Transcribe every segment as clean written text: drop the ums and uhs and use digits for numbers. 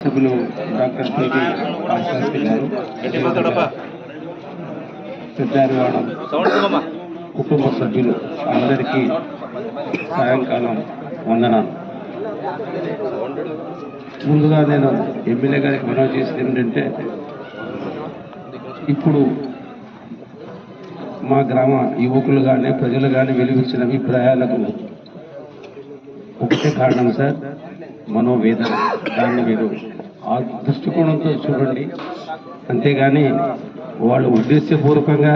సభ్యులు doctor PV ఆశాస్త్రి గారు, సిద్ధారివాడ కుటుంబ సభ్యులు అందరికీ సాయంకాలం వందనాలు. ముందుగా నేను ఎమ్మెల్యే గారికి మనవి చేసేది ఏంటంటే, ఇప్పుడు మా గ్రామ యువకులు కానీ ప్రజలు కానీ వెలువచ్చిన అభిప్రాయాలకు ఒకటే కారణం సార్, మనోవేదన. దాన్ని మీరు ఆ దృష్టికోణంతో చూడండి, అంతేగాని వాళ్ళు ఉద్దేశపూర్వకంగా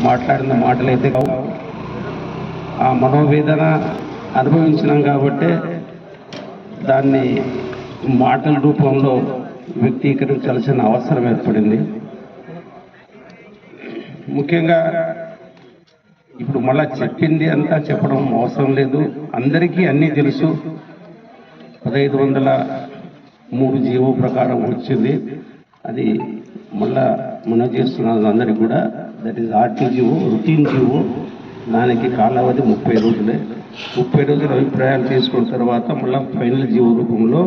మాట్లాడిన మాటలైతే కావు. ఆ మనోవేదన అనుభవించినాం కాబట్టే దాన్ని మాటల రూపంలో వ్యక్తీకరించాల్సిన అవసరం ఏర్పడింది. ముఖ్యంగా ఇప్పుడు మళ్ళా చెప్పింది అంతా చెప్పడం అవసరం లేదు, అందరికీ అన్నీ తెలుసు. 1503 జీవో ప్రకారం వచ్చింది, అది మళ్ళా మనం చేస్తున్నది అందరికీ కూడా. That is RT GO, routine GO. దానికి కాలావధి 30 రోజులే. 30 రోజుల అభిప్రాయాలు తీసుకున్న తర్వాత మళ్ళీ ఫైనల్ జీవో రూపంలో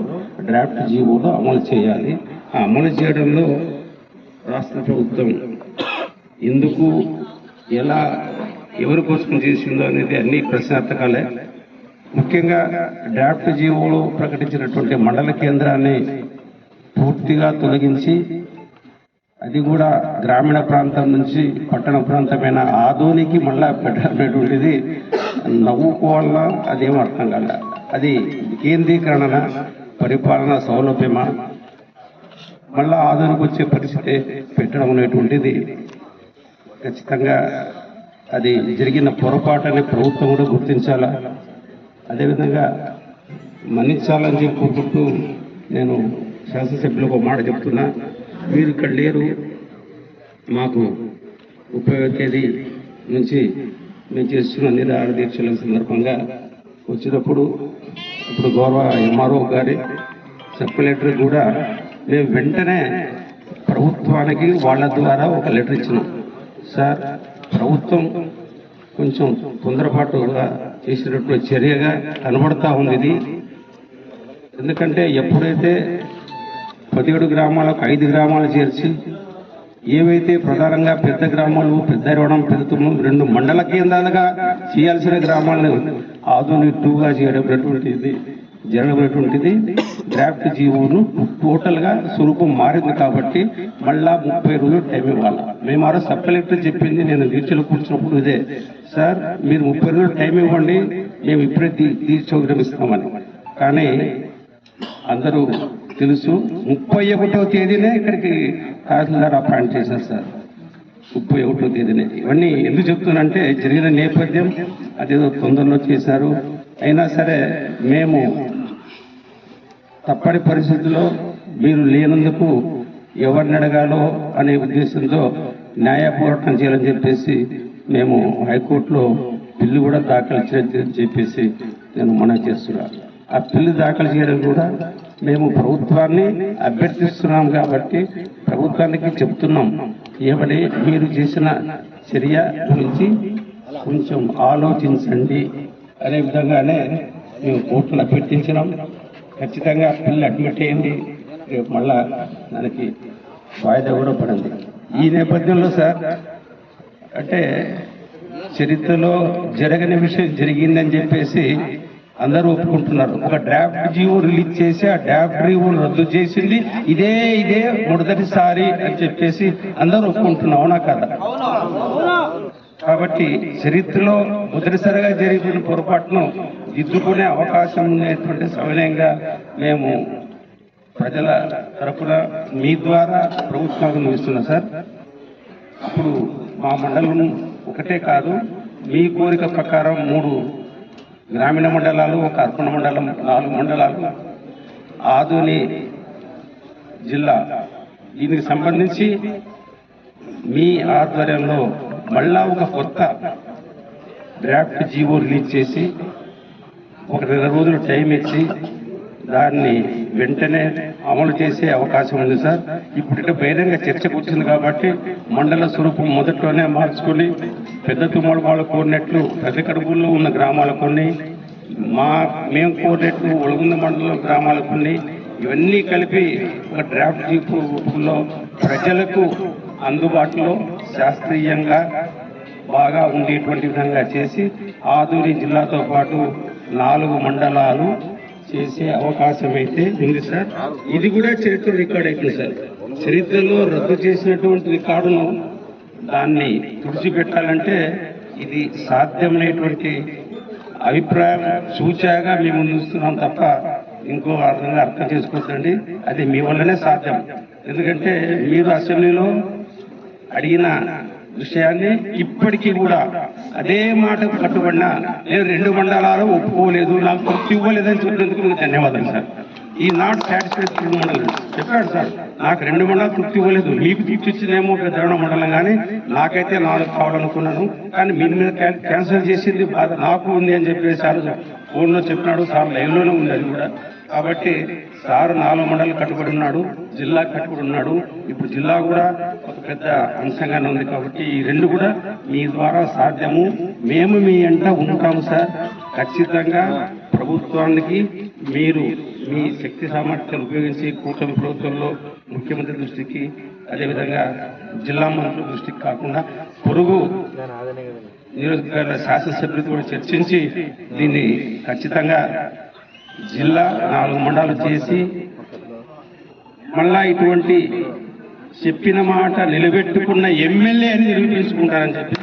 డ్రాఫ్ట్ జీవోలో అమలు చేయాలి. ఆ అమలు చేయడంలో రాష్ట్ర ప్రభుత్వం ఎందుకు, ఎలా, ఎవరి కోసం చేసిందో అనేది అన్ని ప్రశ్నార్థకాలే. ముఖ్యంగా డ్రాఫ్ట్ జీవోలో ప్రకటించినటువంటి మండల కేంద్రాన్ని పూర్తిగా తొలగించి, అది కూడా గ్రామీణ ప్రాంతం నుంచి పట్టణ ప్రాంతమైన ఆదోనికి మళ్ళా పెట్టనేటువంటిది నవ్వుకోవాలన్నా అదేం అర్థం కాలే. అది కేంద్రీకరణ, పరిపాలన సౌలభ్యమా, మళ్ళా ఆదోనికి వచ్చే పరిస్థితి పెట్టడం అనేటువంటిది ఖచ్చితంగా అది జరిగిన పొరపాటని ప్రభుత్వం కూడా గుర్తించాలా, అదేవిధంగా మన్నించాలని చెప్పుకుంటూ నేను శాసనసభ్యులకు ఒక మాట చెప్తున్నా. మీరు ఇక్కడ లేరు, మాకు 30వ తేదీ నుంచి మేము చేస్తున్న నిరాహార దీక్షల సందర్భంగా వచ్చినప్పుడు ఇప్పుడు గౌరవ ఎంఆర్ఓ గారి సబ్ కలెక్టర్ కూడా మేము వెంటనే ప్రభుత్వానికి వాళ్ళ ద్వారా ఒక లెటర్ ఇచ్చినాం. సార్, ప్రభుత్వం కొంచెం తొందరపాటుగా చేసినట్టు చర్యగా కనబడతా ఉంది ఇది. ఎందుకంటే ఎప్పుడైతే 17 గ్రామాలకు 5 గ్రామాలు చేర్చి, ఏవైతే ప్రధానంగా పెద్ద గ్రామాలు పెద్దరవడం పెడుతున్న 2 మండల కేంద్రాలుగా చేయాల్సిన గ్రామాలను ఆధునిక 2గా జరగబడినటువంటిది డ్రాఫ్ట్ జీవోను టోటల్గా స్వరూపం మారింది. కాబట్టి మళ్ళా 30 రోజులు టైం ఇవ్వాలి. మేము ఆ సబ్ కలెక్టర్ చెప్పింది, నేను దీక్షలో కూర్చున్నప్పుడు ఇదే, సార్ మీరు 30 రోజులు టైం ఇవ్వండి, మేము ఇప్పుడే దీక్ష విరమిస్తామని. కానీ అందరూ తెలుసు, 31వ తేదీనే ఇక్కడికి తహసీల్దార్ అపాయింట్ చేశారు సార్. 31వ తేదీనే. ఇవన్నీ ఎందుకు చెప్తున్నానంటే జరిగిన నేపథ్యం అదేదో తొందరలో చేశారు. అయినా సరే మేము తప్పని పరిస్థితుల్లో మీరు లేనందుకు ఎవరిని అడగాలో అనే ఉద్దేశంతో న్యాయ పోరాటం చేయాలని చెప్పేసి మేము హైకోర్టులో బిల్లు కూడా దాఖలు చేయాలని చెప్పేసి నేను మనవి చేస్తున్నాను. ఆ బిల్లు దాఖలు చేయడం కూడా మేము ప్రభుత్వాన్ని అభ్యర్థిస్తున్నాం కాబట్టి ప్రభుత్వానికి చెప్తున్నాం, ఏమని మీరు చేసిన చర్య గురించి కొంచెం ఆలోచించండి అనే విధంగానే మేము కోర్టును అభ్యర్థించినాం. ఖచ్చితంగా బిల్లు అడ్మిట్ అయింది, రేపు మళ్ళా దానికి వాయిదా కూడా పడింది. ఈ నేపథ్యంలో సార్, అంటే చరిత్రలో జరగని విషయం జరిగిందని చెప్పేసి అందరూ ఒప్పుకుంటున్నారు. ఒక డ్రాఫ్ట్ జీవో రిలీజ్ చేసి ఆ డ్రాఫ్ట్ జీవోను రద్దు చేసింది ఇదే మొదటిసారి అని చెప్పేసి అందరూ ఒప్పుకుంటున్నారు, అవునా కదా? కాబట్టి చరిత్రలో మొదటిసారిగా జరిగిన పొరపాటును దిద్దుకునే అవకాశం ఉండేటువంటి సమయంగా మేము ప్రజల తరఫున మీ ద్వారా ప్రభుత్వాన్ని ఇస్తున్నాం సార్. ఇప్పుడు మా మండలం ఒకటే కాదు, మీ కోరిక ప్రకారం 3 గ్రామీణ మండలాలు, 1 అర్బన్ మండలం, 4 మండలాలు, ఆదోని జిల్లా, దీనికి సంబంధించి మీ ఆధ్వర్యంలో మళ్ళా ఒక కొత్త డ్రాఫ్ట్ జీవో రిలీజ్ చేసి 1 రోజులు టైం ఇచ్చి దాన్ని వెంటనే అమలు చేసే అవకాశం ఉంది సార్. ఇప్పుడు బహిరంగ చర్చకు వచ్చింది కాబట్టి మండల స్వరూపం మొదట్లోనే మార్చుకొని పెద్ద తుమ్మడి వాళ్ళు కోరినట్లు పెద్ద కడుపుల్లో ఉన్న గ్రామాలు కొన్ని, మేము కోరినట్లు ఒలగుంద మండలం గ్రామాలు కొన్ని, ఇవన్నీ కలిపి ఒక డ్రాఫ్ట్ జీప్ రూపంలో ప్రజలకు అందుబాటులో శాస్త్రీయంగా బాగా ఉండేటువంటి విధంగా చేసి ఆదూరి జిల్లాతో పాటు 4 మండలాలు చేసే అవకాశం అయితే ఉంది సార్. ఇది కూడా చరిత్ర రికార్డ్ అయిపోయింది సార్. చరిత్రలో రద్దు చేసినటువంటి రికార్డును దాన్ని తుడిచిపెట్టాలంటే ఇది సాధ్యమైనటువంటి అభిప్రాయం సూచాగా మేము ముందుస్తున్నాం తప్ప ఇంకో అర్థంగా అర్థం చేసుకోవద్దండి. అది మీ వల్లనే సాధ్యం. ఎందుకంటే మీరు అసెంబ్లీలో అడిగిన విషయాన్ని ఇప్పటికీ కూడా అదే మాటకు కట్టుబడినా నేను 2 మండలాలు ఒప్పుకోలేదు, నాకు తృప్తి ఇవ్వలేదని చెప్పినందుకు మీకు ధన్యవాదాలు సార్. ఈ నాట్ సాటిస్ఫైడ్ మండలం చెప్పాడు సార్, నాకు 2 మండలాలు తృప్తి ఇవ్వలేదు, మీకు తృప్తి ఇచ్చిందేమో పెద్ద మండలం, కానీ నాకైతే 4 కావాలనుకున్నాను, కానీ మీ మీద క్యాన్సిల్ చేసింది బాధ నాకు ఉంది అని చెప్పేసి సార్ ఫోన్లో చెప్పినాడు. సార్ లైవ్లోనే ఉంది అది కూడా. కాబట్టి సార్ 4 మండలాలు కట్టుబడి ఉన్నాడు, జిల్లా కట్టుబడి ఉన్నాడు. ఇప్పుడు జిల్లా కూడా ఒక పెద్ద అంశంగానే ఉంది. కాబట్టి ఈ 2 కూడా మీ ద్వారా సాధ్యము. మేము మీ అంట ఉంటాము సార్. ఖచ్చితంగా ప్రభుత్వానికి మీరు మీ శక్తి సామర్థ్యాలు ఉపయోగించి కూటమి ప్రభుత్వంలో ముఖ్యమంత్రి దృష్టికి, అదేవిధంగా జిల్లా మంత్రుల దృష్టికి కాకుండా పొరుగు నియోజకవర్గాల శాసనసభ్యులతో కూడా చర్చించి దీన్ని ఖచ్చితంగా జిల్లా 4 మండలాలు చేసి మళ్ళా ఇటువంటి చెప్పిన మాట నిలబెట్టుకున్న ఎమ్మెల్యే అని నిరూపించుకుంటారని చెప్పి